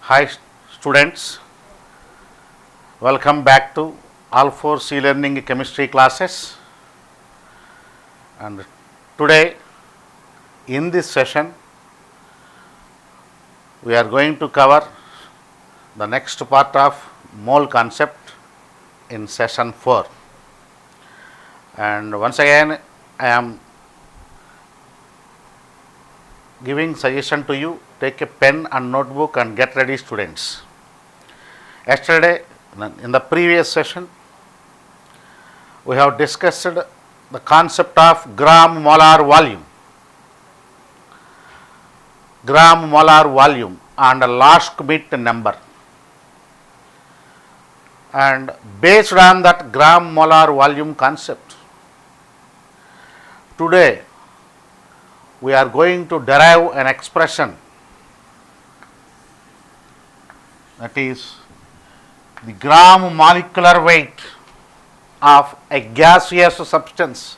Hi students, welcome back to All4C Learning Chemistry classes, and today in this session we are going to cover the next part of mole concept in session 4, and once again I am giving suggestion to you, take a pen and notebook and get ready students. Yesterday in the previous session we have discussed the concept of gram molar volume and last commit number, and based on that gram molar volume concept, today we are going to derive an expression, that is the gram molecular weight of a gaseous substance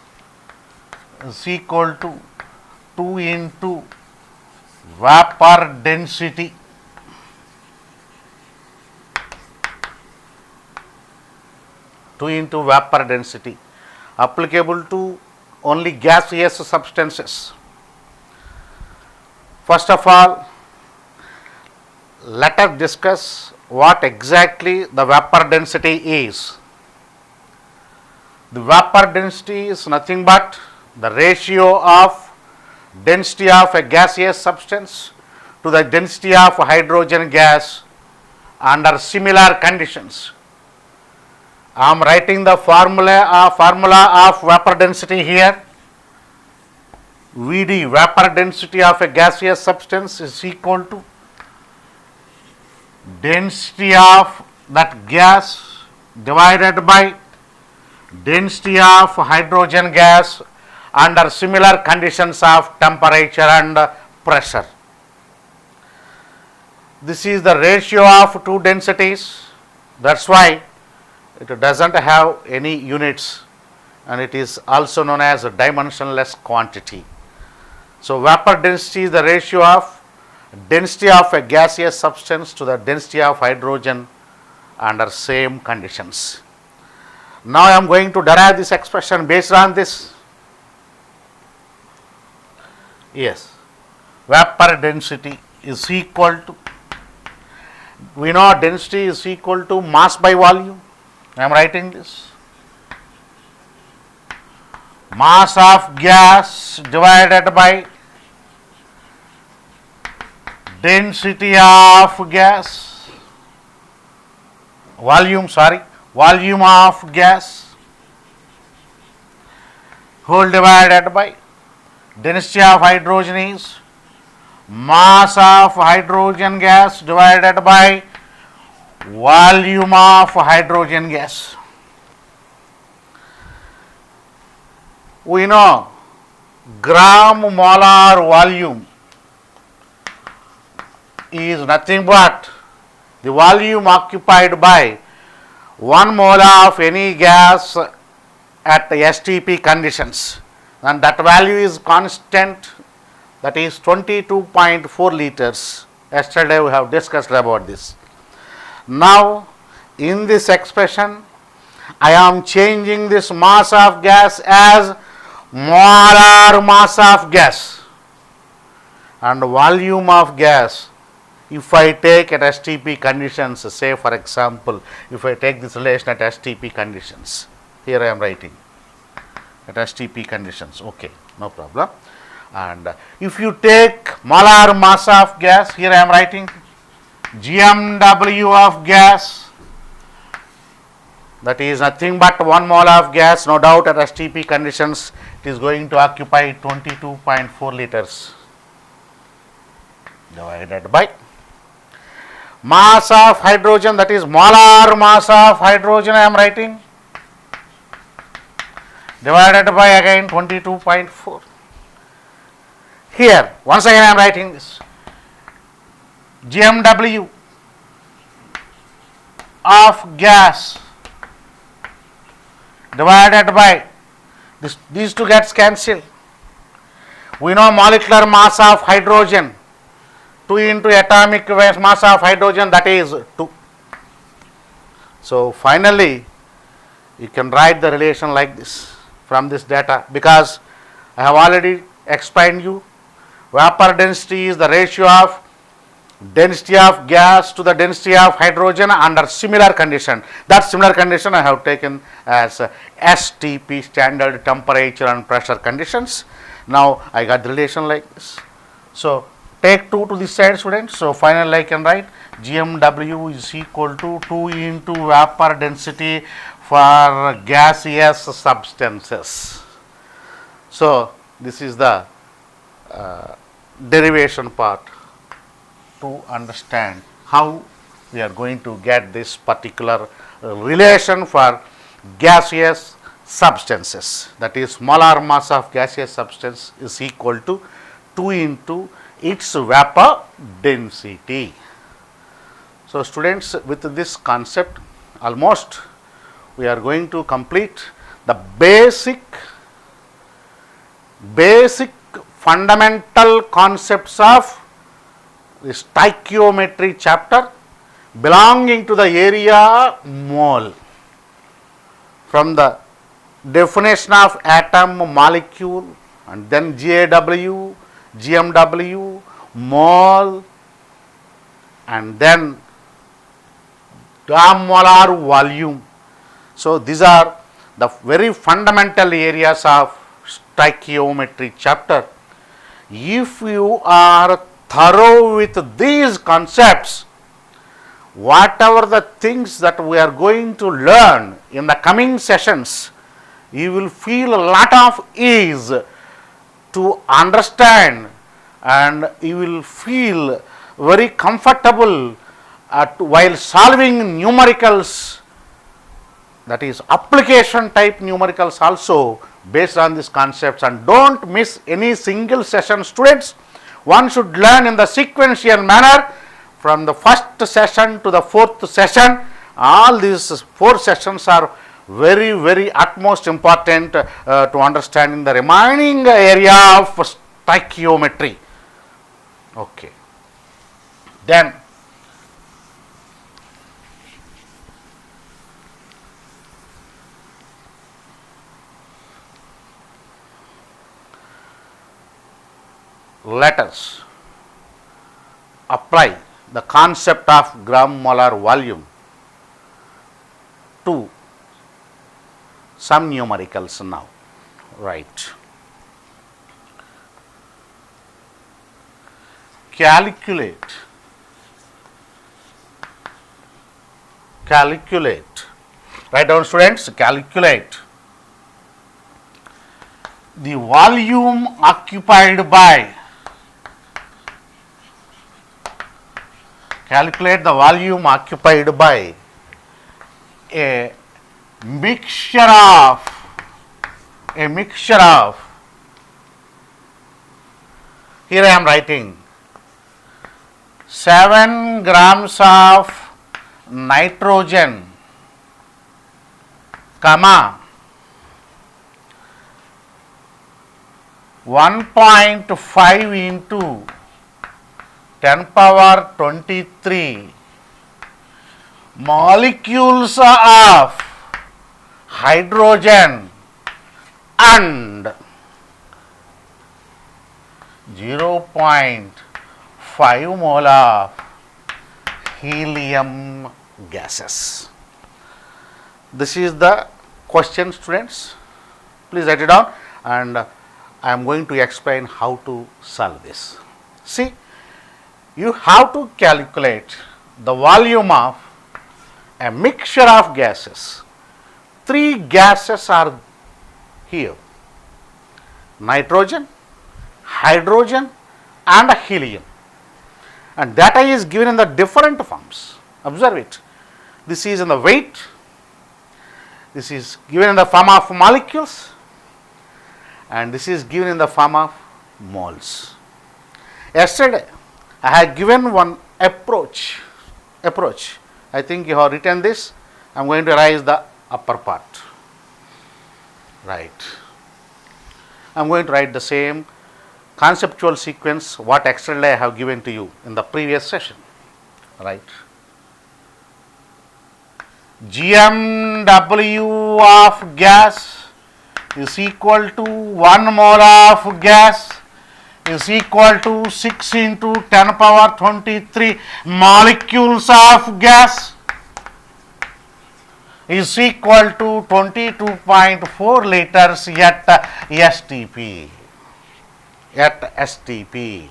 is equal to 2 into vapor density applicable to only gaseous substances. First of all, let us discuss what exactly the vapor density is. The vapor density is nothing but the ratio of density of a gaseous substance to the density of hydrogen gas under similar conditions. I am writing the formula of vapor density here. Vd, vapor density of a gaseous substance, is equal to density of that gas divided by density of hydrogen gas under similar conditions of temperature and pressure. This is the ratio of two densities, that's why it doesn't have any units, and it is also known as a dimensionless quantity. So vapor density is the ratio of density of a gaseous substance to the density of hydrogen under same conditions. Now I am going to derive this expression based on this. Yes, vapor density is equal to, we know density is equal to mass by volume. I am writing this. Mass of gas divided by density of gas, volume of gas, whole divided by density of hydrogen is mass of hydrogen gas divided by volume of hydrogen gas. We know gram molar volume is nothing but the volume occupied by 1 mole of any gas at the STP conditions, and that value is constant, that is 22.4 liters. Yesterday we have discussed about this. Now in this expression I am changing this mass of gas as molar mass of gas and volume of gas. If I take at STP conditions, say for example, if I take this relation at STP conditions, here I am writing at STP conditions, okay, no problem. And if you take molar mass of gas, here I am writing GMW of gas, that is nothing but 1 mole of gas, no doubt at STP conditions it is going to occupy 22.4 liters divided by mass of hydrogen, that is molar mass of hydrogen I am writing, divided by again 22.4. Here once again I am writing this GMW of gas divided by these two gets cancelled. We know molecular mass of hydrogen 2 into atomic mass of hydrogen, that is 2. So finally you can write the relation like this from this data, because I have already explained you vapor density is the ratio of density of gas to the density of hydrogen under similar condition. That similar condition I have taken as STP, standard temperature and pressure conditions. Now I got the relation like this. So take 2 to this side, students. So finally I can write GMW is equal to 2 into vapor density for gaseous substances. So this is the derivation part to understand how we are going to get this particular relation for gaseous substances. That is, molar mass of gaseous substance is equal to 2 into its vapor density. So students, with this concept almost we are going to complete the basic fundamental concepts of the stoichiometry chapter belonging to the area mole, from the definition of atom, molecule, and then GAW, GMW, mole, and then gram molar volume. So these are the very fundamental areas of stoichiometry chapter. If you are thorough with these concepts, whatever the things that we are going to learn in the coming sessions, you will feel a lot of ease to understand, and you will feel very comfortable while solving numericals, that is application type numericals also based on these concepts. And don't miss any single session, students. One should learn in the sequential manner from the first session to the fourth session. All these 4 sessions are very, very utmost important to understanding the remaining area of stoichiometry. Okay. Then let us apply the concept of gram molar volume to some numericals now. Right. Calculate. Write down, students. Calculate the volume occupied by. Calculate the volume occupied by a mixture of here I am writing 7 grams of nitrogen, comma 1.5 into 10 power 23 molecules of hydrogen and 0.5 mole of helium gases. This is the question, students. Please write it down, and I am going to explain how to solve this. See, you have to calculate the volume of a mixture of gases. 3 gases are here: nitrogen, hydrogen and helium, and data is given in the different forms. Observe it. This is in the weight, this is given in the form of molecules, and this is given in the form of moles. Yesterday I had given one approach. I think you have written this. I am going to erase the upper part. Right. I am going to write the same conceptual sequence what externally I have given to you in the previous session, right. GMW of gas is equal to 1 mole of gas is equal to 6 into 10 power 23 molecules of gas is equal to 22.4 liters at STP. At STP.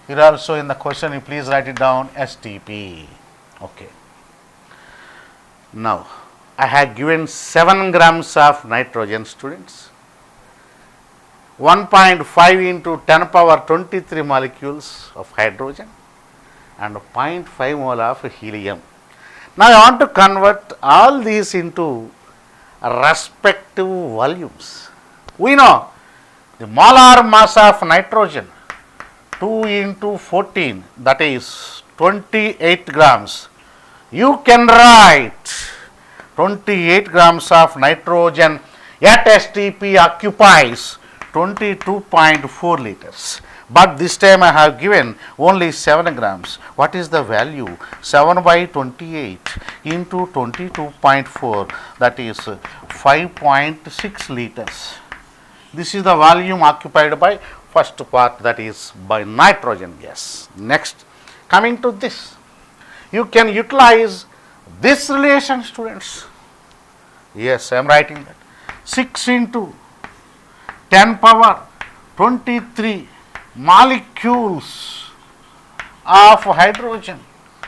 Here also in the question you please write it down STP. Okay. Now I have given 7 grams of nitrogen, students, 1.5 into 10 power 23 molecules of hydrogen and 0.5 mole of helium. Now I want to convert all these into respective volumes. We know the molar mass of nitrogen 2 into 14, that is 28 grams. You can write 28 grams of nitrogen at STP occupies 22.4 liters. But this time I have given only 7 grams. What is the value? 7 by 28 into 22.4, that is 5.6 liters. This is the volume occupied by first part, that is by nitrogen gas. Next, coming to this, you can utilize this relation, students. Yes, I am writing that. 6 into 10 power 23 molecules of hydrogen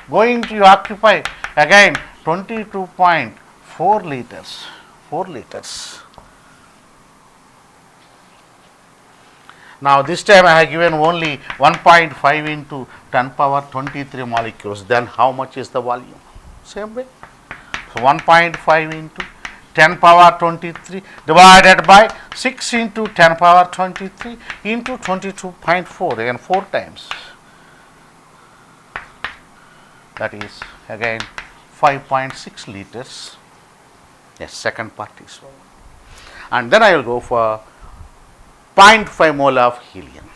going to occupy again 22.4 liters. 4 liters. Now this time I have given only 1.5 into 10 power 23 molecules. Then how much is the volume? Same way. So 1.5 into 10 power 23 divided by 6 into 10 power 23 into 22.4, again 4 times. That is again 5.6 liters. Yes, second part is over. And then I will go for 0.5 mole of helium.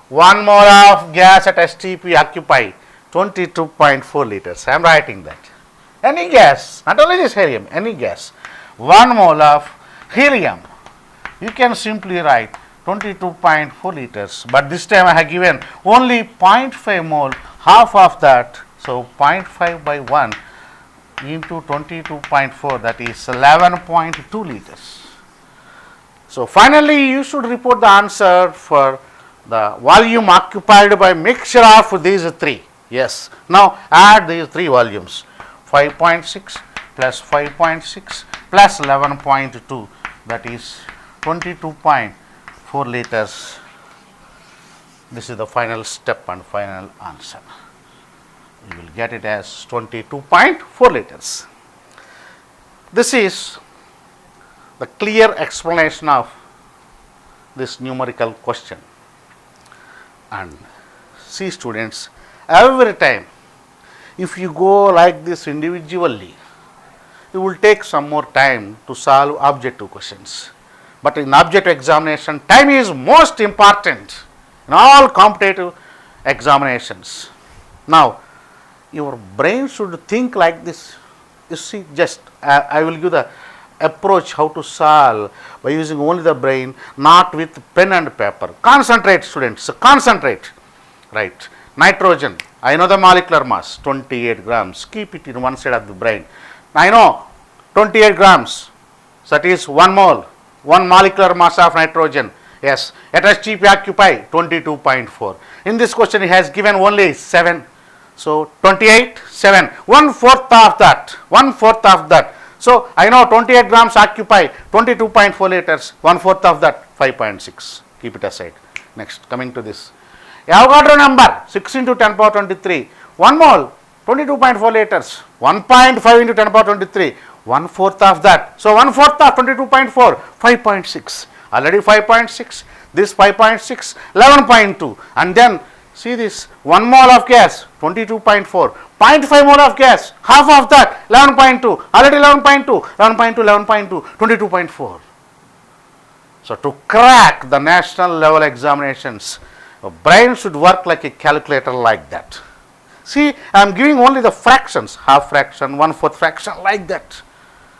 1 mole of gas at STP occupy 22.4 liters. I am writing that. Any gas, not only this helium, any gas. 1 mole of helium, you can simply write 22.4 liters. But this time I have given only 0.5 mole, half of that. So 0.5 by 1 into 22.4, that is 11.2 liters. So finally you should report the answer for the volume occupied by mixture of these 3. Yes. Now add these 3 volumes. 5.6 plus 5.6 plus 11.2, that is 22.4 liters. This is the final step and final answer. You will get it as 22.4 liters. This is the clear explanation of this numerical question. And see, students, every time if you go like this individually, you will take some more time to solve objective questions. But in objective examination, time is most important in all competitive examinations. Now, your brain should think like this. You see, just I will give the approach how to solve by using only the brain, not with pen and paper. Concentrate, students, concentrate. Right. Nitrogen, I know the molecular mass 28 grams, keep it in one side of the brain. I know 28 grams, so that is 1 mole, 1 molecular mass of nitrogen. Yes, at STP occupy 22.4. In this question he has given only 7. So 28, 7, 1/4 of that, 1/4 of that. So I know 28 grams occupy 22.4 liters, 1/4 of that 5.6. Keep it aside. Next, coming to this. Avogadro number 6 into 10 power 23, 1 mole 22.4 liters, 1.5 into 10 power 23, 1/4 of that. So 1/4 of 22.4, 5.6. Already 5.6, this 5.6, 11.2. And then see this 1 mole of gas 22.4, 0.5 mole of gas, half of that 11.2, already 11.2, 11.2, 11.2, 22.4. So to crack the national level examinations, a brain should work like a calculator like that. See, I am giving only the fractions, half fraction, 1/4 fraction, like that.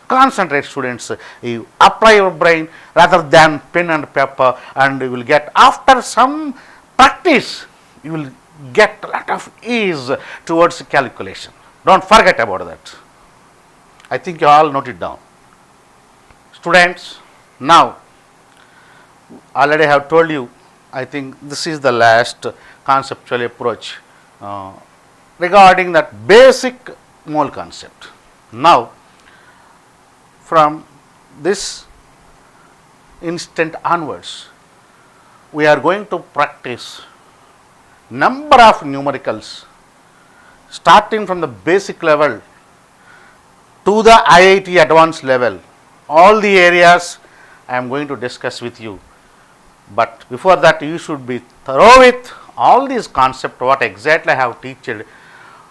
Concentrate, students. You apply your brain rather than pen and paper, and you will get, after some practice, you will get a lot of ease towards calculation. Don't forget about that. I think you all note it down. Students, now, already I have told you, I think this is the last conceptual approach regarding that basic mole concept. Now, from this instant onwards, we are going to practice number of numericals starting from the basic level to the IIT advanced level. All the areas I am going to discuss with you, but before that you should be thorough with all these concepts, what exactly I have taught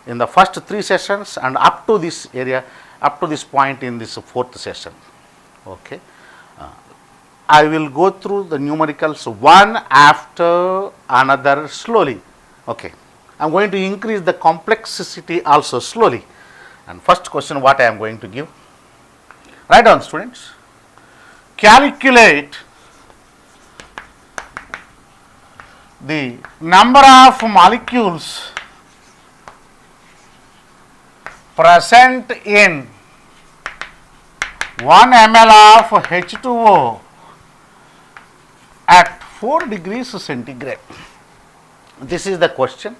in the first 3 sessions and up to this area, up to this point in this 4th session. Okay. I will go through the numericals one after another slowly. Okay. I am going to increase the complexity also slowly. And first question what I am going to give. Write down, students. Calculate the number of molecules present in 1 ml of H2O at 4 degrees centigrade. This is the question.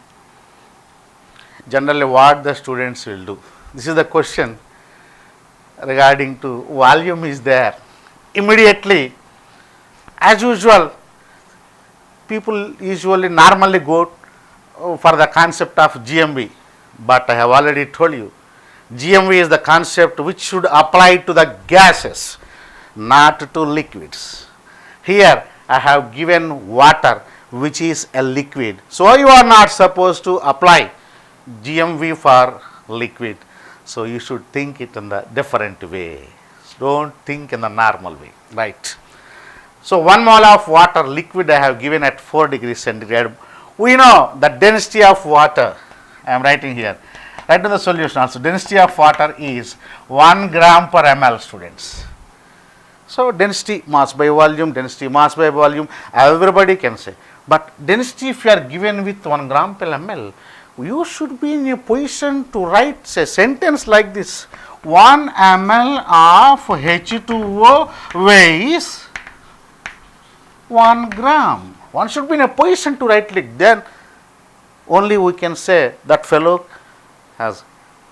Generally what the students will do. This is the question regarding to volume is there. Immediately, as usual, people usually normally go for the concept of GMV, but I have already told you, GMV is the concept which should apply to the gases, not to liquids. Here I have given water, which is a liquid. So you are not supposed to apply GMV for liquid. So you should think it in the different way. Don't think in the normal way, right? So 1 mole of water liquid I have given at 4 degrees centigrade. We know the density of water. I am writing here. Write down the solution also. Density of water is 1 gram per ml, students. So density mass by volume, density mass by volume, everybody can say. But density if you are given with 1 gram per ml, you should be in a position to write a sentence like this. 1 ml of H2O weighs 1 gram. One should be in a position to write like then only we can say that fellow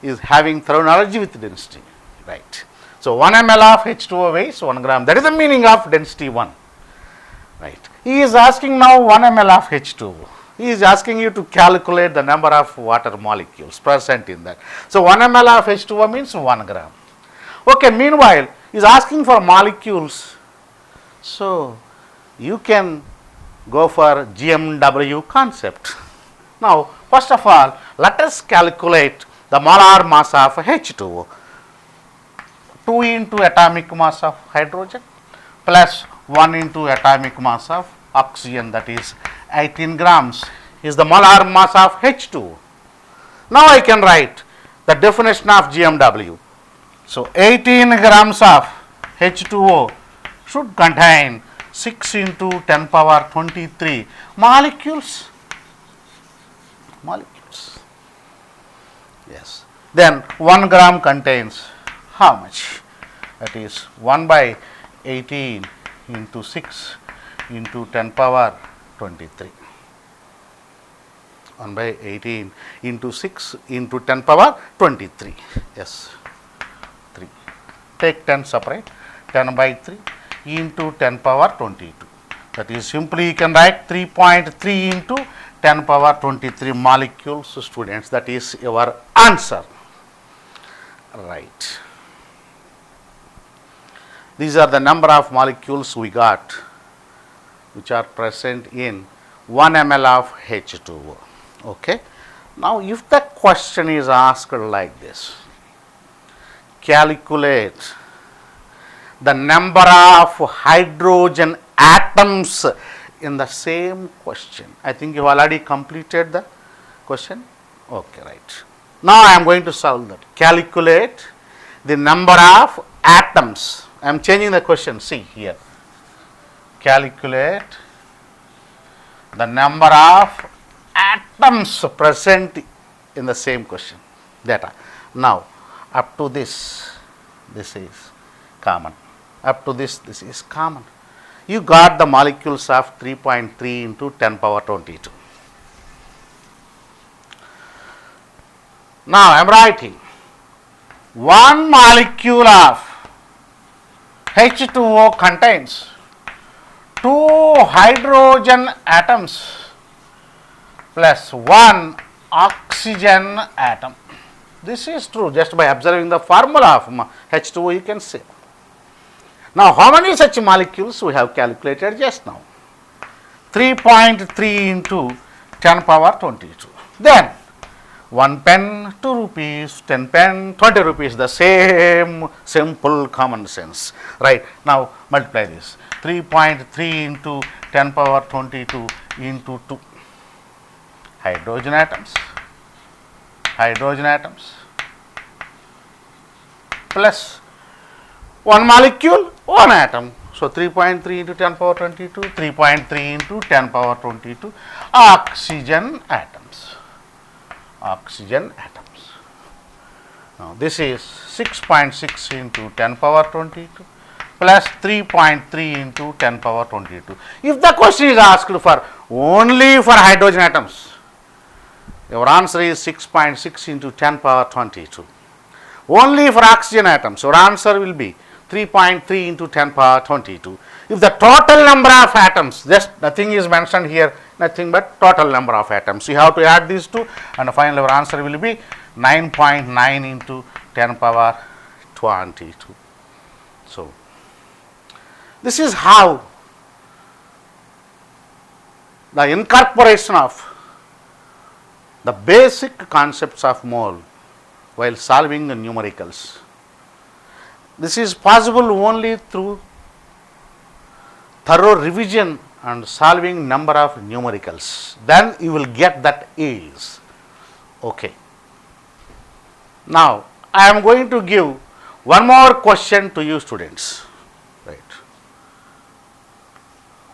is having thorough knowledge with density, right? So 1 ml of H2O weighs 1 gram. That is the meaning of density 1, right? He is asking now 1 ml of H2O. He is asking you to calculate the number of water molecules present in that. So 1 ml of H2O means 1 gram. Okay, meanwhile, he is asking for molecules. So you can go for GMW concept. Now, first of all, let us calculate the molar mass of H2O. 2 into atomic mass of hydrogen plus 1 into atomic mass of oxygen, that is 18 grams is the molar mass of H2O. Now I can write the definition of GMW. So 18 grams of H2O should contain 6 into 10 power 23 molecules. Yes. Then 1 gram contains how much? That is 1 by 18 into 6 into 10 power 23. 1 by 18 into 6 into 10 power 23. Yes. 3. Take 10 separate. 10 by 3 into 10 power 22. That is simply you can write 3.3 into 10 power 23 molecules, students. That is your answer. Right. These are the number of molecules we got which are present in 1 ml of H2O. Okay. Now, if the question is asked like this, calculate the number of hydrogen atoms in the same question. I think you already completed the question. Okay, right. Now I am going to solve that. Calculate the number of atoms. I am changing the question. See here. Calculate the number of atoms present in the same question. Data. Now, up to this is common. Up to this is common. You got the molecules of 3.3 into 10 power 22. Now I am writing one molecule of H2O contains 2 hydrogen atoms plus 1 oxygen atom. This is true. Just by observing the formula of H2O you can say. Now how many such molecules we have calculated just now? 3.3 into 10 power 22. Then 1 pen 2 rupees, 10 pen 20 rupees, the same simple common sense. Right. Now multiply this. 3.3 into 10 power 22 into 2. Hydrogen atoms plus 1 molecule, 1 atom. So 3.3 into 10 power 22, 3.3 into 10 power 22 oxygen atoms. Now this is 6.6 into 10 power 22 plus 3.3 into 10 power 22. If the question is asked for only for hydrogen atoms, your answer is 6.6 into 10 power 22. Only for oxygen atoms, your answer will be 3.3 into 10 power 22. If the total number of atoms, just nothing is mentioned here, nothing but total number of atoms. You have to add these two and finally your answer will be 9.9 into 10 power 22. So, this is how the incorporation of the basic concepts of mole while solving the numericals. This is possible only through thorough revision and solving number of numericals. Then you will get that ease. Okay. Now, I am going to give one more question to you students. Right.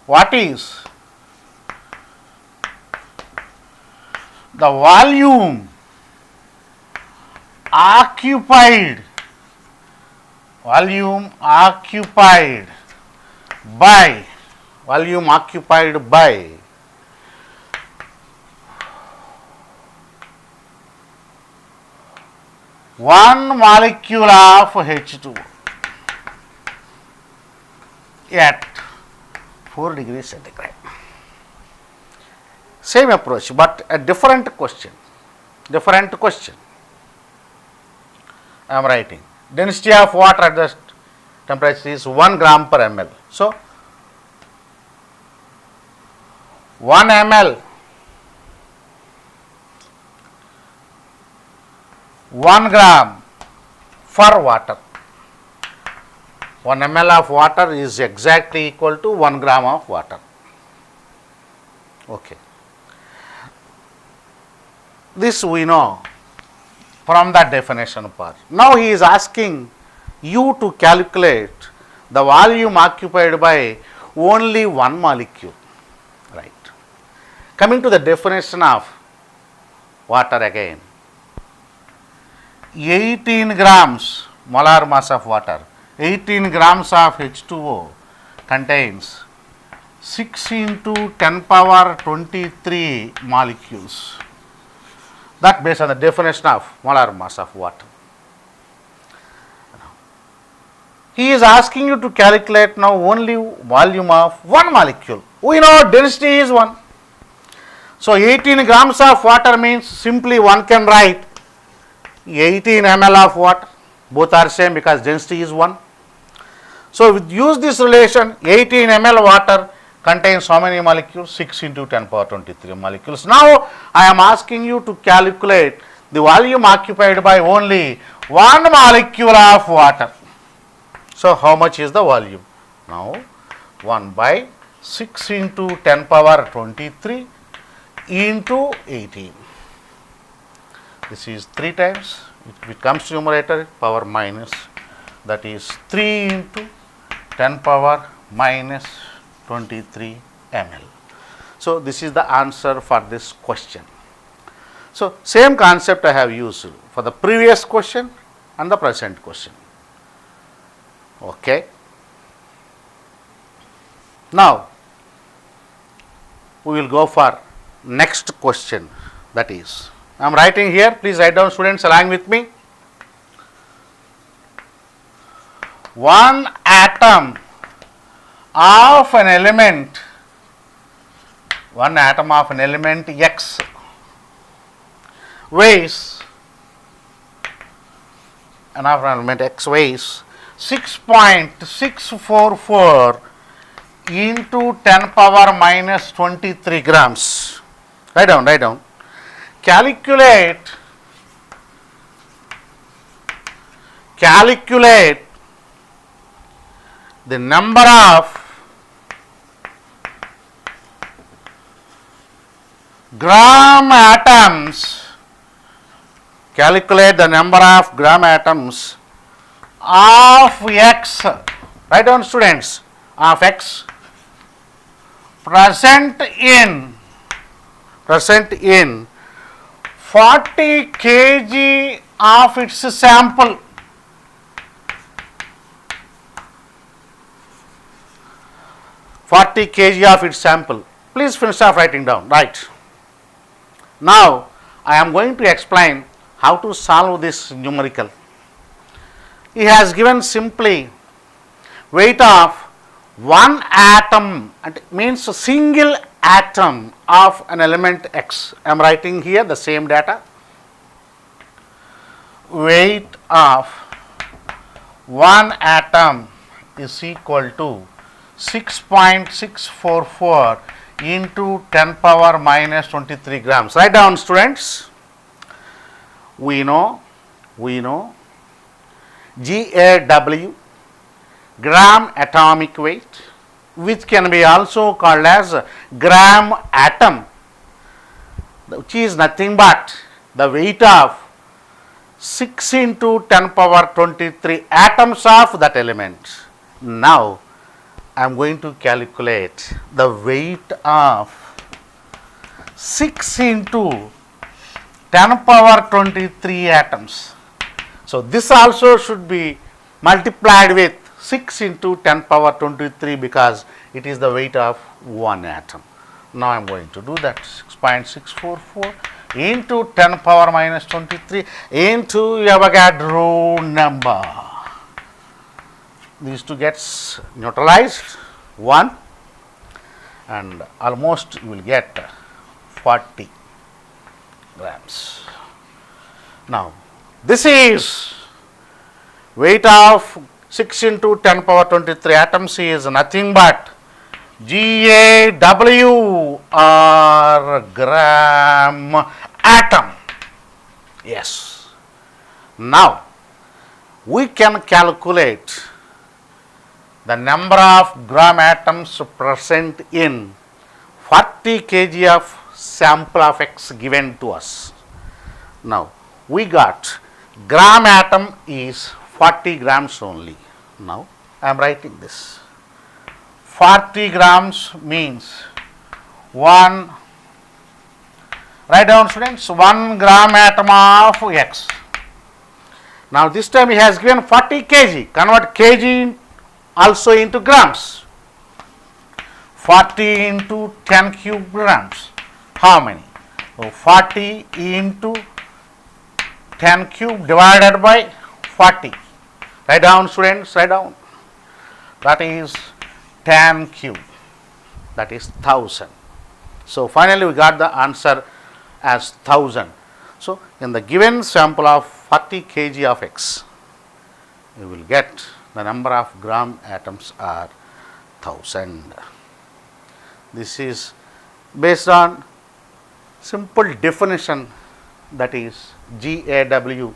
What is the volume occupied by 1 molecule of H2O at 4 degrees centigrade. Same approach, but a different question. I am writing. Density of water at the temperature is 1 gram per ml. So, 1 ml, 1 gram for water. 1 ml of water is exactly equal to 1 gram of water. Okay. This we know from the definition part. Now he is asking you to calculate the volume occupied by only 1 molecule. Right. Coming to the definition of water again. 18 grams molar mass of water, 18 grams of H2O contains 6 into 10 power 23 molecules. That based on the definition of molar mass of water. He is asking you to calculate now only volume of 1 molecule. We know density is 1. So 18 grams of water means simply one can write 18 ml of water. Both are same because density is 1. So use this relation, 18 ml water contains how many molecules? 6 into 10 power 23 molecules. Now I am asking you to calculate the volume occupied by only 1 molecule of water. So how much is the volume? Now 1 by 6 into 10 power 23 into 18. This is 3 times. If it comes to numerator, power minus, that is 3 into 10 power minus 23 ml. So, this is the answer for this question. So, same concept I have used for the previous question and the present question. Okay. Now, we will go for next question, that is, I am writing here, please write down students along with me. One atom of an element, X weighs, an element X weighs 6.644 into 10 power minus 23 grams. Write down. Calculate the number of gram atoms. Calculate the number of gram atoms of X. Write down students, of X present in 40 kg of its sample. Please finish off writing down. Right. Now, I am going to explain how to solve this numerical. He has given simply weight of one atom, and it means a single atom of an element X. I am writing here the same data. Weight of one atom is equal to 6.644 into 10 power minus 23 grams. Write down students. We know GAW, gram atomic weight, which can be also called as gram atom, which is nothing but the weight of 6 into 10 power 23 atoms of that element. Now, I am going to calculate the weight of 6 into 10 power 23 atoms. So, this also should be multiplied with 6 into 10 power 23 because it is the weight of one atom. Now, I am going to do that. 6.644 into 10 power minus 23 into Avogadro number. These two gets neutralized 1 and almost you will get 40 grams. Now, this is weight of 6 into 10 power 23 atoms is nothing but GAW or gram atom. Yes. Now, we can calculate the number of gram atoms present in 40 kg of sample of X given to us. Now, we got gram atom is 40 grams only. Now, I am writing this. 40 grams means 1, write down students, 1 gram atom of X. Now, this time he has given 40 kg, convert kg also into grams. 40 into 10 cube grams. How many? So, 40 into 10 cube divided by 40. Write down students, write down. That is 10 cube. That is 1000. So, finally, we got the answer as 1000. So, in the given sample of 40 kg of X, you will get the number of gram atoms are 1000. This is based on simple definition, that is GAW,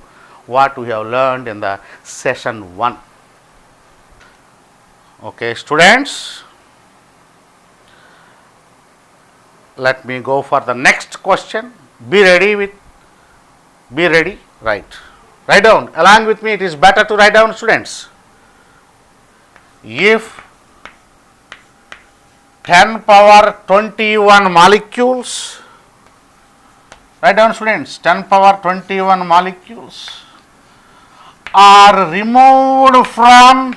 what we have learned in the session 1. Okay, students. let me go for the next question. Be ready. Right. Write down. Along with me, it is better to write down, students. If 10 power 21 molecules, write down, students, 10 power 21 molecules are removed from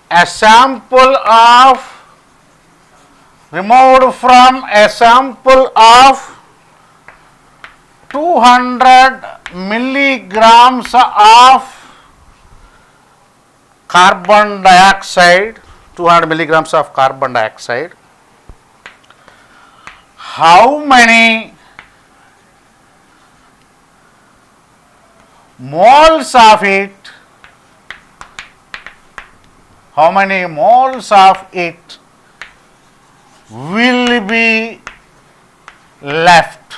a sample of 200 milligrams of carbon dioxide, 200 milligrams of carbon dioxide, how many moles of it will be left?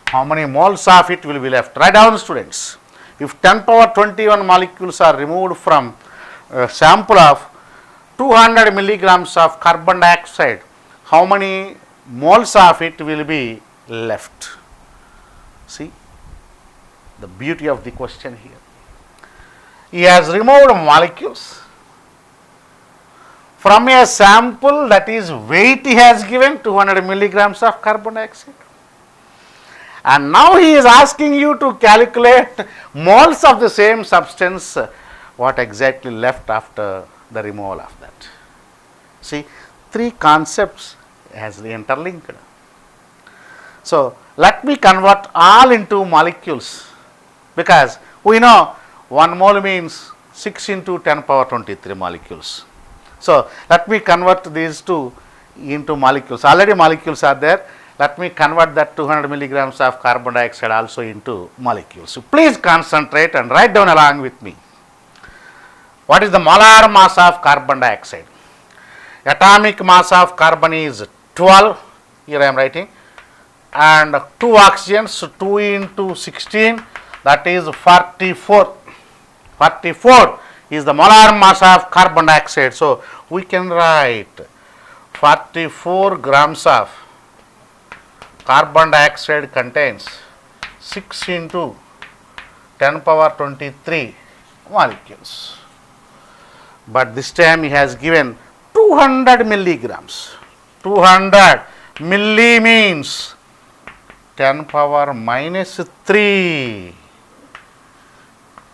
How many moles of it will be left? Write down, students. If 10 power 21 molecules are removed from a sample of 200 milligrams of carbon dioxide, how many moles of it will be left? See the beauty of the question here. He has removed molecules from a sample, that is weight he has given 200 milligrams of carbon dioxide, and now he is asking you to calculate moles of the same substance, what exactly left after the removal of that. See, three concepts has interlinked. So let me convert all into molecules, because we know 1 mole means 6 into 10 power 23 molecules. So let me convert these two into molecules. Already molecules are there. Let me convert that 200 milligrams of carbon dioxide also into molecules. So please concentrate and write down along with me. What is the molar mass of carbon dioxide? Atomic mass of carbon is 12. Here I am writing. And 2 oxygens, 2 into 16, that is 44. 44 is the molar mass of carbon dioxide. So we can write 44 grams of carbon dioxide contains 6 into 10 power 23 molecules. But this time he has given 200 milligrams. 200 milli means 10 power minus 3.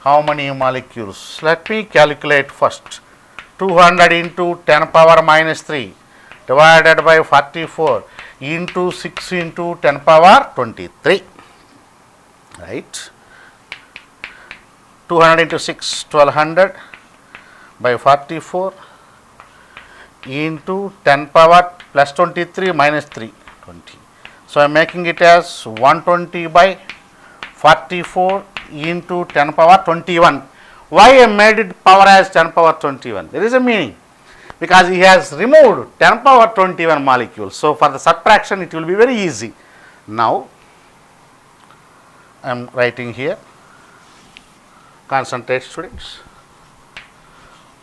How many molecules? Let me calculate first. 200 into 10 power minus 3 divided by 44 into 6 into 10 power 23. Right? 200 into 6, 1200 by 44 into 10 power plus 23 minus 3, 20. So I am making it as 120 by 44 into 10 power 21. Why I made it power as 10 power 21? There is a meaning, because he has removed 10 power 21 molecules. So for the subtraction it will be very easy. Now I am writing here. Concentrate, students.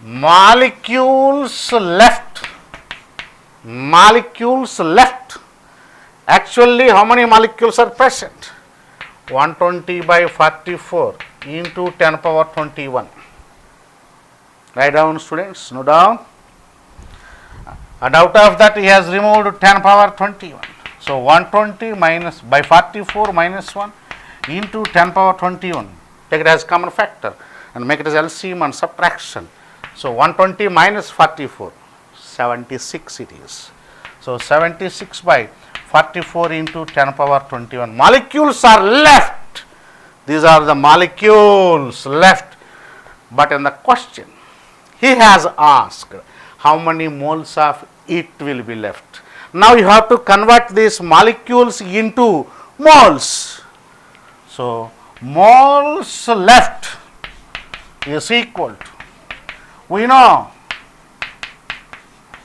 Molecules left. Molecules left. Actually, how many molecules are present? 120 by 44 into 10 power 21. Write down, students. Note down. And out of that he has removed 10 power 21. So 120 minus by 44 minus 1 into 10 power 21. Take it as common factor and make it as LCM and subtraction. So 120 minus 44, 76 it is. So 76 by 44 into 10 power 21. Molecules are left. These are the molecules left. But in the question, he has asked how many moles of it will be left. Now you have to convert these molecules into moles. So moles left is equal to, we know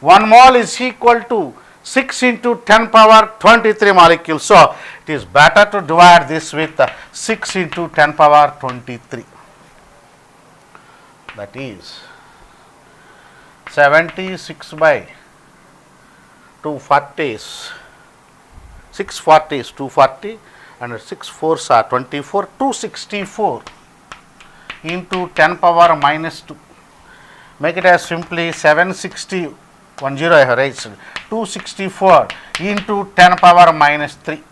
1 mole is equal to 6 into 10 power 23 molecules. So it is better to divide this with 6 into 10 power 23. That is 76 by 240s, 640s 240 and 6 fours are 24, 264 into 10 power minus 2. Make it as simply 760, 10 I have raised, 264 into 10 power minus 3.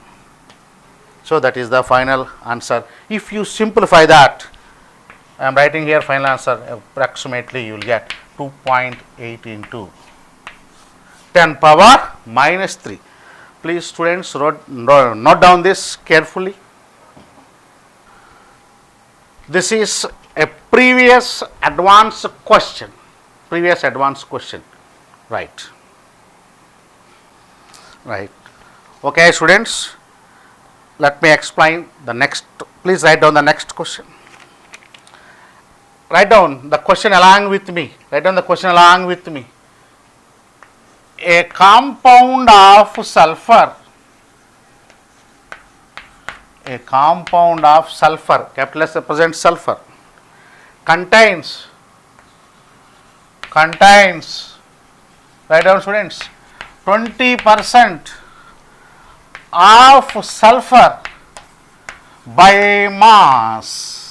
So that is the final answer. If you simplify that, I am writing here final answer, approximately you will get 2.8 into 10 power minus 3. Please students note down this carefully. This is a previous advanced question. Right. Okay, students, let me explain the next. Please write down the next question. Write down the question along with me. A compound of sulfur, capital S represents sulfur, contains, write down students, 20% of sulfur by mass.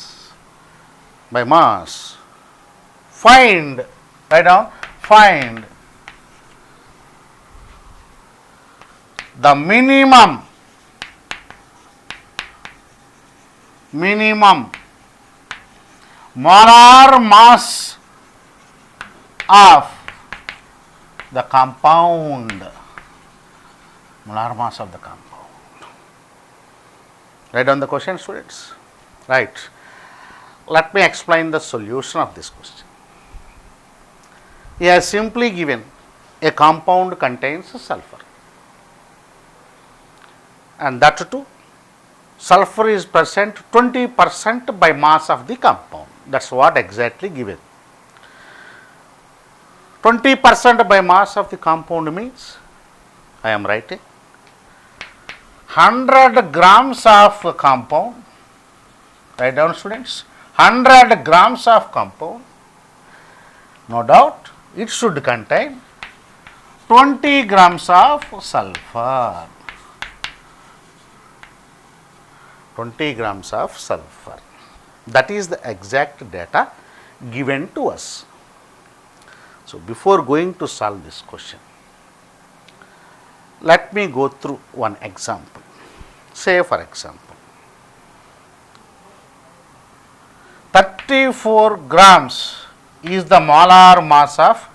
Find, write down, find the minimum molar mass of the compound. Write down the question, students. Right. Let me explain the solution of this question. He has simply given a compound contains sulfur, and that too, sulfur is present 20% by mass of the compound. That's what exactly given. 20% by mass of the compound means, I am writing 100 grams of compound. Write down students, 100 grams of compound. No doubt it should contain 20 grams of sulfur. 20 grams of sulfur. That is the exact data given to us. So before going to solve this question, let me go through one example. Say for example, 34 grams is the molar mass of,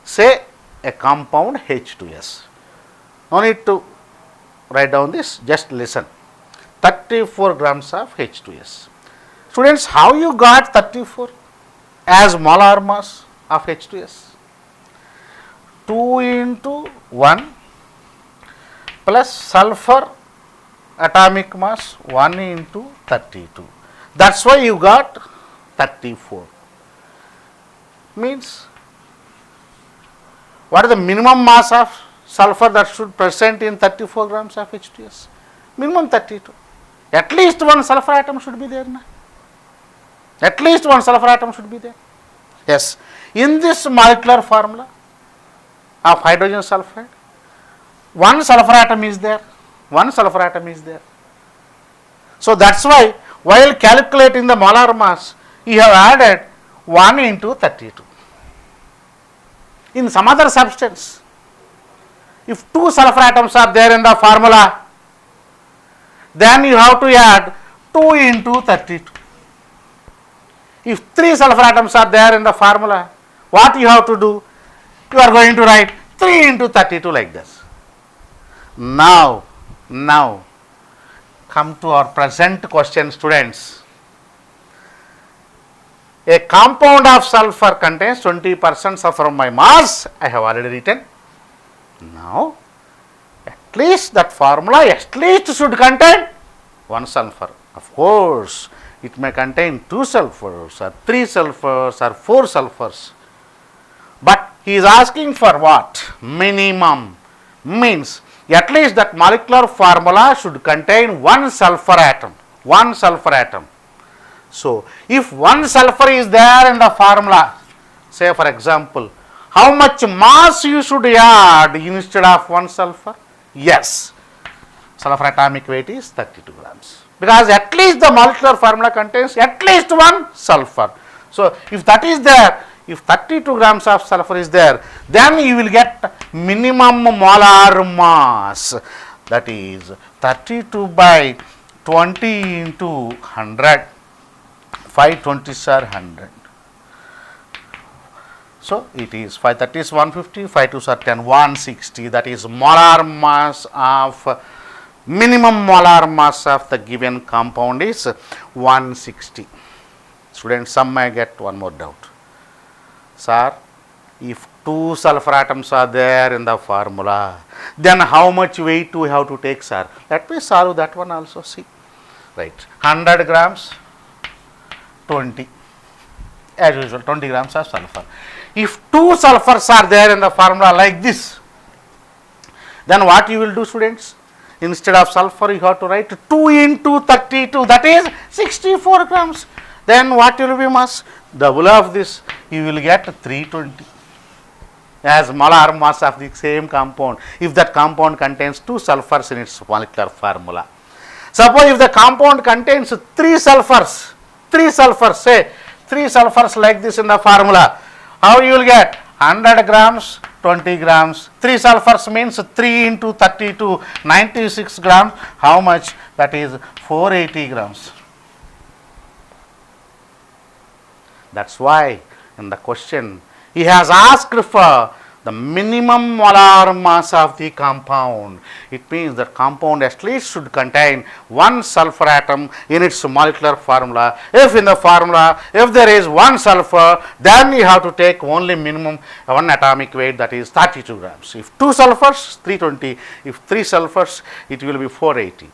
say, a compound H2S. No need to write down this, just listen. 34 grams of H2S. Students, how you got 34 as molar mass of H2S? 2 into 1 plus sulfur atomic mass 1 into 32. That's why you got 34. Means, what is the minimum mass of sulfur that should present in 34 grams of H2S? Minimum 32. At least one sulfur atom should be there. At least one sulfur atom should be there. Yes. In this molecular formula of hydrogen sulfide, one sulfur atom is there. So that's why while calculating the molar mass, you have added 1 into 32. In some other substance, if 2 sulfur atoms are there in the formula, then you have to add 2 into 32. If 3 sulfur atoms are there in the formula, what you have to do? You are going to write 3 into 32 like this. Now come to our present question, students. A compound of sulfur contains 20% sulfur by mass. I have already written. Now, at least that formula at least should contain 1 sulfur. Of course, it may contain 2 sulfurs or 3 sulfurs or 4 sulfurs. But he is asking for what? Minimum. Means at least that molecular formula should contain 1 sulfur atom. So, if 1 sulfur is there in the formula, say for example, how much mass you should add instead of one sulfur? Yes, sulfur atomic weight is 32 grams, because at least the molecular formula contains at least one sulfur. So if that is there, if 32 grams of sulfur is there, then you will get minimum molar mass, that is 32 by 20 into 100, 520s are 100. So it is 530 is 150, 52s are 10, 160, that is molar mass of, minimum molar mass of the given compound is 160. Students, some may get one more doubt. Sir, if 2 sulfur atoms are there in the formula, then how much weight we have to take, sir? Let me solve that one also, see. Right, 100 grams, 20, as usual, 20 grams of sulfur. If 2 sulfurs are there in the formula like this, then what you will do, students? Instead of sulfur, you have to write 2 into 32, that is 64 grams. Then what will be mass? Double of this, you will get 320 as molar mass of the same compound, if that compound contains 2 sulfurs in its molecular formula. Suppose if the compound contains 3 sulfurs, say 3 sulfurs like this in the formula, how you will get? 100 grams, 20 grams, 3 sulfurs means 3 into 32, 96 grams. How much? That is 480 grams. That's why in the question he has asked for the minimum molar mass of the compound. It means that compound at least should contain 1 sulfur atom in its molecular formula. If in the formula, if there is 1 sulfur, then you have to take only minimum 1 atomic weight, that is 32 grams. If 2 sulfurs, 320. If 3 sulfurs, it will be 480.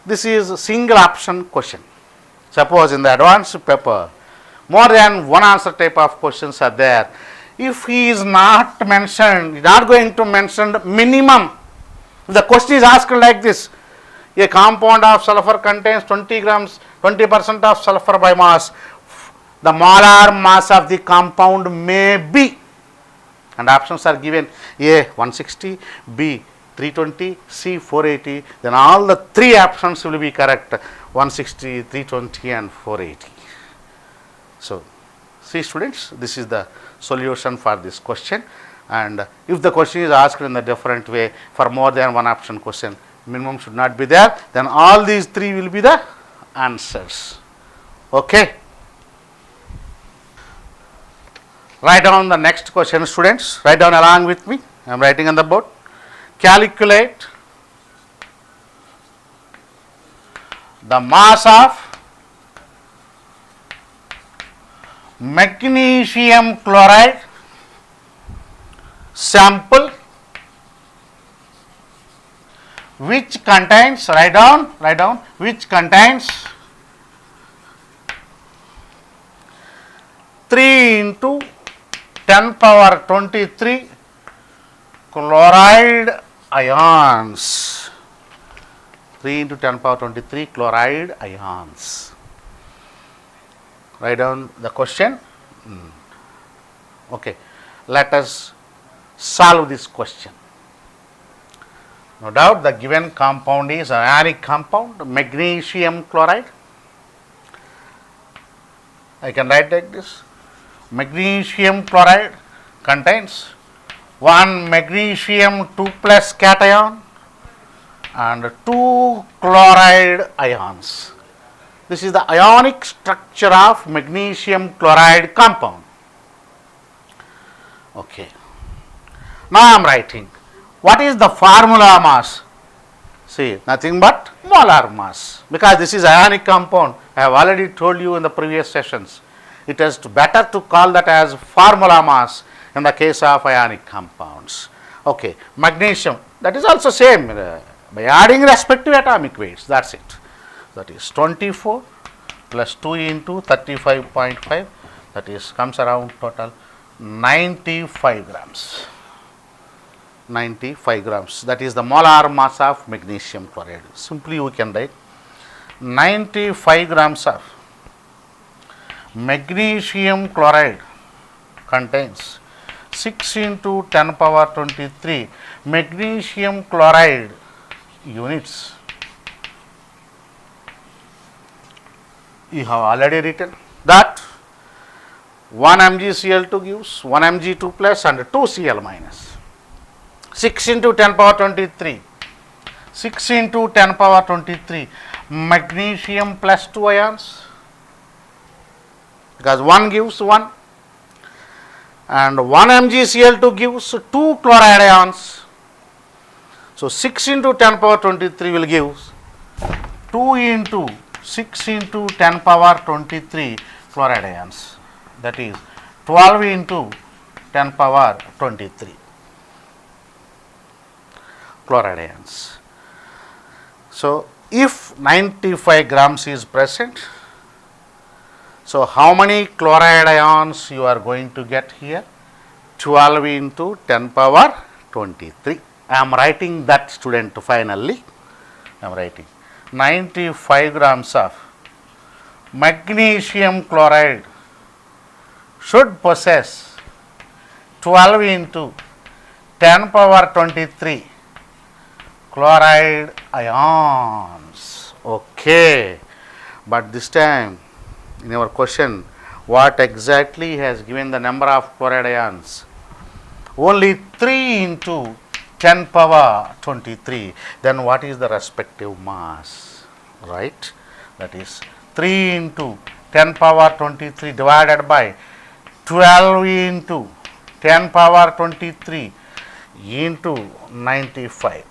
This is a single option question. Suppose in the advanced paper, more than one answer type of questions are there. If he is not mentioned, not going to mention minimum, if the question is asked like this, a compound of sulfur contains 20 grams, 20% of sulfur by mass, the molar mass of the compound may be, and options are given, A 160, B 320, C 480, then all the 3 options will be correct, 160, 320 and 480. So, see students, this is the solution for this question, and if the question is asked in a different way for more than one option question, minimum should not be there, then all these 3 will be the answers. Okay. Write down the next question, students. Write down along with me. I am writing on the board. Calculate the mass of magnesium chloride sample which contains, write down, which contains 3 into 10 power 23 chloride ions. 3 into 10 power 23 chloride ions. Write down the question. Okay, let us solve this question. No doubt the given compound is an ionic compound, magnesium chloride. I can write like this. Magnesium chloride contains 1 magnesium 2 plus cation and 2 chloride ions. This is the ionic structure of magnesium chloride compound. Okay. Now I am writing. What is the formula mass? See, nothing but molar mass, because this is ionic compound. I have already told you in the previous sessions. It is better to call that as formula mass in the case of ionic compounds. Okay. Magnesium, that is also same by adding respective atomic weights. That's it. That is 24 plus 2 into 35.5, that is comes around total 95 grams. 95 grams, that is the molar mass of magnesium chloride. Simply we can write 95 grams of magnesium chloride contains 6 into 10 power 23 magnesium chloride units. You have already written that 1 MgCl2 gives 1 Mg2 plus and 2 Cl minus. 6 into 10 power 23. 6 into 10 power 23 magnesium plus 2 ions, because 1 gives 1 and 1 MgCl2 gives 2 chloride ions. So 6 into 10 power 23 will give 2 into 6 into 10 power 23 chloride ions, that is 12 into 10 power 23 chloride ions. So if 95 grams is present, so how many chloride ions you are going to get here? 12 into 10 power 23. I am writing that, student. Finally I am writing 95 grams of magnesium chloride should possess 12 into 10 power 23 chloride ions. Okay, but this time in our question, what exactly has given the number of chloride ions? Only 3 into 10 power 23. Then what is the respective mass? Right? That is 3 into 10 power 23 divided by 12 into 10 power 23 into 95.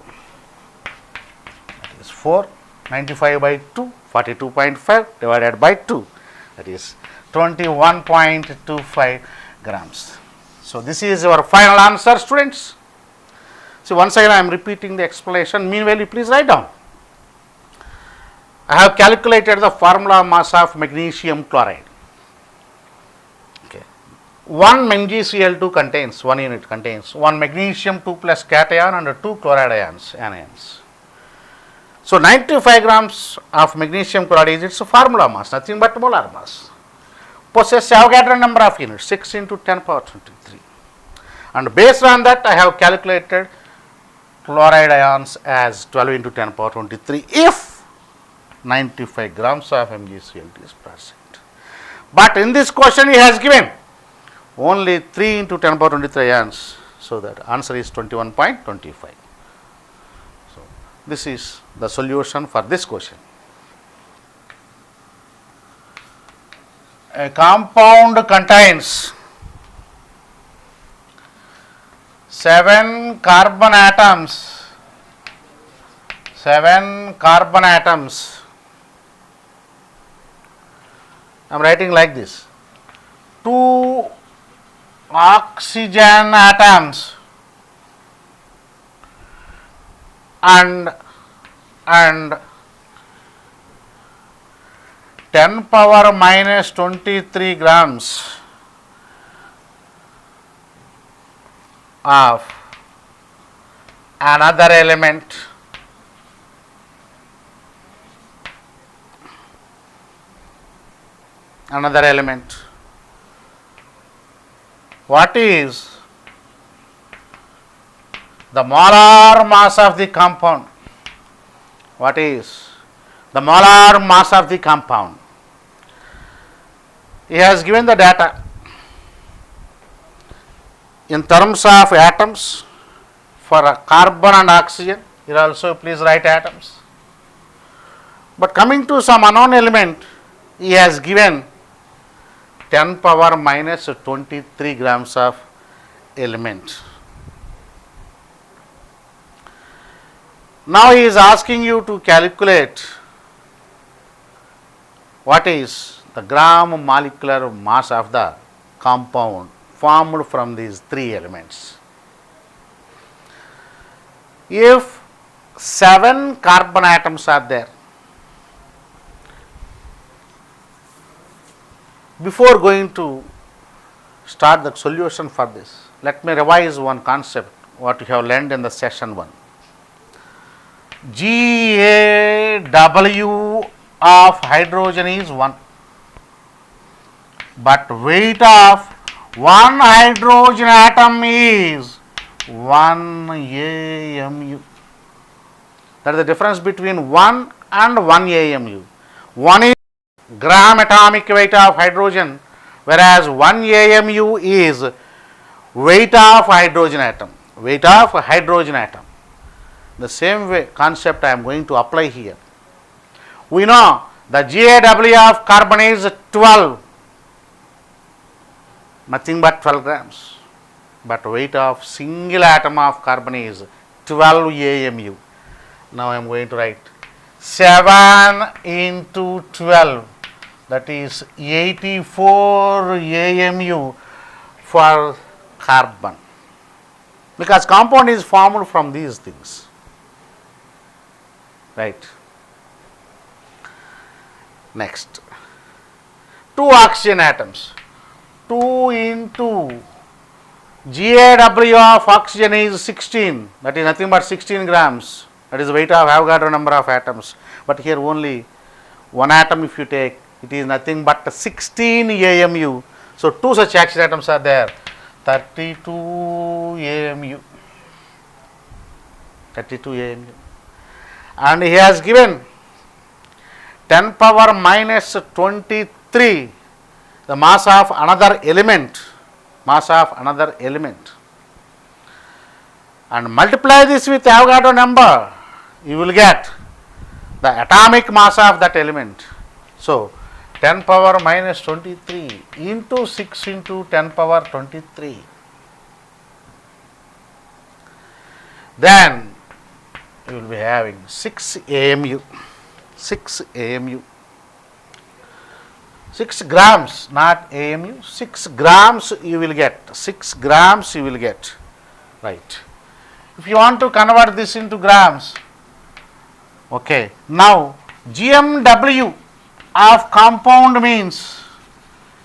That is 4. 95 by 2, 42.5 divided by 2. That is 21.25 grams. So this is your final answer, students. See, once again I am repeating the explanation. Meanwhile, you please write down. I have calculated the formula mass of magnesium chloride. Okay. 1 MgCl2 contains, 1 unit contains 1 magnesium 2 plus cation and 2 chloride ions, anions. So 95 grams of magnesium chloride is its formula mass, nothing but molar mass. Possess Avogadro number of units, 6 into 10 power 23. And based on that, I have calculated chloride ions as 12 into 10 power 23 if 95 grams of MgCl2 is present. But in this question, he has given only 3 into 10 power 23 ions. So that answer is 21.25. So this is the solution for this question. A compound contains 7 carbon atoms. 7 carbon atoms. I am writing like this. 2 oxygen atoms and 10 power minus 23 grams of another element. Another element. What is the molar mass of the compound? What is the molar mass of the compound? He has given the data in terms of atoms for carbon and oxygen. Here also please write atoms. But coming to some unknown element, he has given 10 power minus 23 grams of element. Now he is asking you to calculate what is the gram molecular mass of the compound formed from these 3 elements. If 7 carbon atoms are there, before going to start the solution for this, let me revise one concept what you have learned in the session 1. GaW of hydrogen is 1, but weight of One hydrogen atom is 1 AMU. That is the difference between 1 and 1 AMU. 1 is gram atomic weight of hydrogen, whereas 1 AMU is weight of hydrogen atom. Weight of hydrogen atom. The same way concept I am going to apply here. We know the GAW of carbon is 12, nothing but 12 grams. But weight of single atom of carbon is 12 AMU. Now I am going to write 7 into 12, that is 84 AMU for carbon, because compound is formed from these things, right. Next, 2 oxygen atoms. 2 into GAW of oxygen is 16, that is nothing but 16 grams. That is the weight of Avogadro number of atoms. But here only one atom if you take, it is nothing but 16 AMU. So 2 such oxygen atoms are there, 32 AMU. 32 AMU. And he has given 10 power minus 23 the mass of another element. Mass of another element. And multiply this with Avogadro number, you will get the atomic mass of that element. So 10 power minus 23 into 6 into 10 power 23. Then you will be having 6 AMU. 6 AMU. 6 grams, not AMU. 6 grams you will get. 6 grams you will get. Right. If you want to convert this into grams, okay. Now GMW of compound means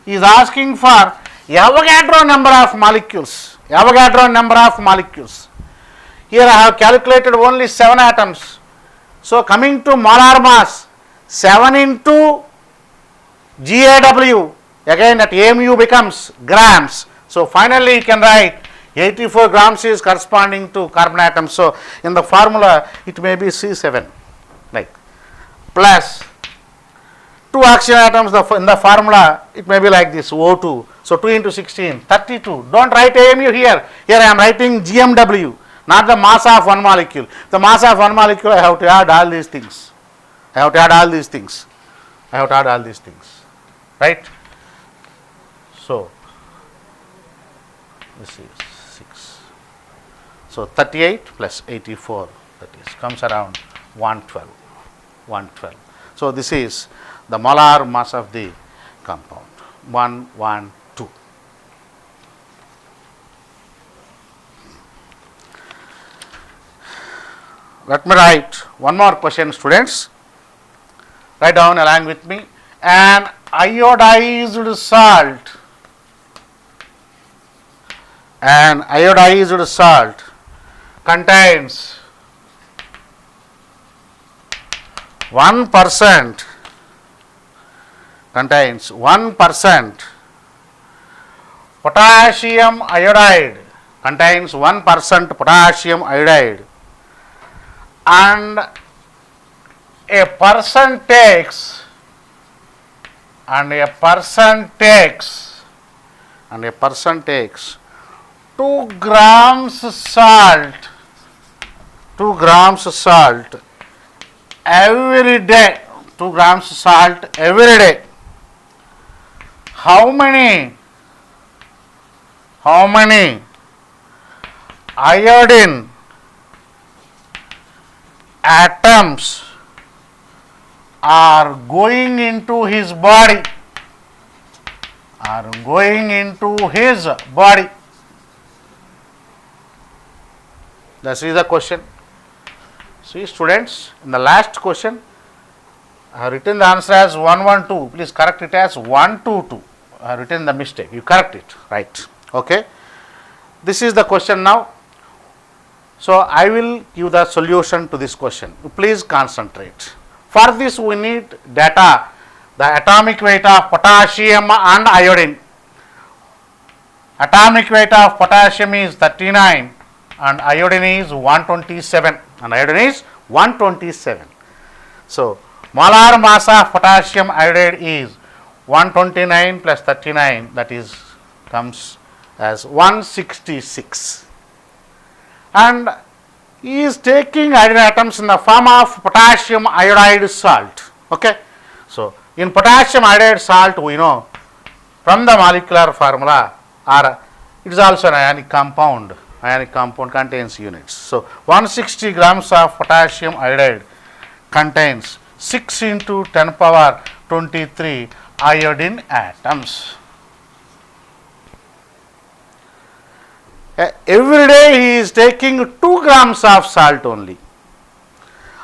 he is asking for Avogadro number of molecules. Avogadro number of molecules. Here I have calculated only 7 atoms. So coming to molar mass, 7 into GAW, again at AMU becomes grams. So finally you can write 84 grams is corresponding to carbon atom. So in the formula it may be C7, like, plus 2 oxygen atoms in the formula it may be like this, O2. So 2 into 16, 32. Don't write AMU here. Here I am writing GMW, not the mass of one molecule. The mass of one molecule I have to add all these things. I have to add all these things. I have to add all these things. Right? So this is 6. So 38 plus 84, that is comes around 112. 112. So this is the molar mass of the compound, 112. Let me write one more question, students. Write down along with me. An iodized salt. An iodized salt contains 1% potassium iodide, contains 1% potassium iodide, and a person takes 2 grams salt, 2 grams salt every day, 2 grams salt every day. How many iodine atoms are going into his body? This is the question. See, students, in the last question I have written the answer as 112. Please correct it as 122. I have written the mistake. You correct it. Right. Okay. This is the question now. So I will give the solution to this question. Please concentrate. For this we need data, the atomic weight of potassium and iodine. Atomic weight of potassium is 39 and iodine is 127 So, molar mass of potassium iodide is 129 plus 39, that is comes as 166, and he is taking iodine atoms in the form of potassium iodide salt. Okay. So, in potassium iodide salt, we know from the molecular formula, or it is also an ionic compound. Ionic compound contains units. So, 160 grams of potassium iodide contains 6 into 10 power 23 iodine atoms. Every day he is taking 2 grams of salt only.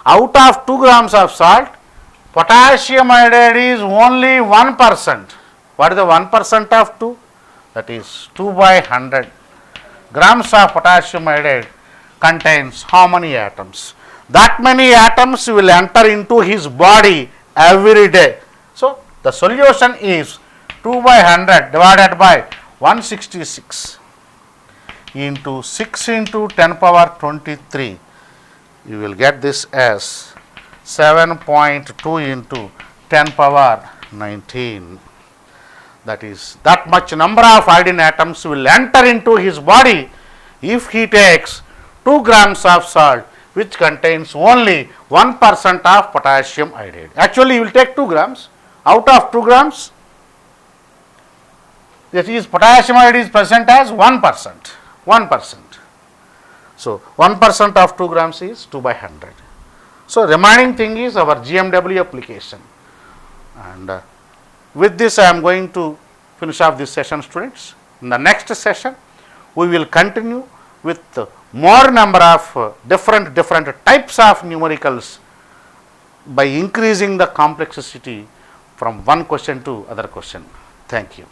Out of 2 grams of salt, potassium iodide is only 1%. What is the 1% of 2? That is 2 by 100. Grams of potassium iodide contains how many atoms? That many atoms will enter into his body every day. So, the solution is 2 by 100 divided by 166 into 6 into 10 power 23. You will get this as 7.2 into 10 power 19. That is, that much number of iodine atoms will enter into his body if he takes 2 grams of salt, which contains only 1% of potassium iodide. Actually, you will take 2 grams. Out of 2 grams, that is, potassium iodide is present as 1%. 1%. So, 1% of 2 grams is 2 by 100. So, remaining thing is our GMW application. And with this, I am going to finish off this session, students. In the next session, we will continue with more number of different types of numericals by increasing the complexity from one question to other question. Thank you.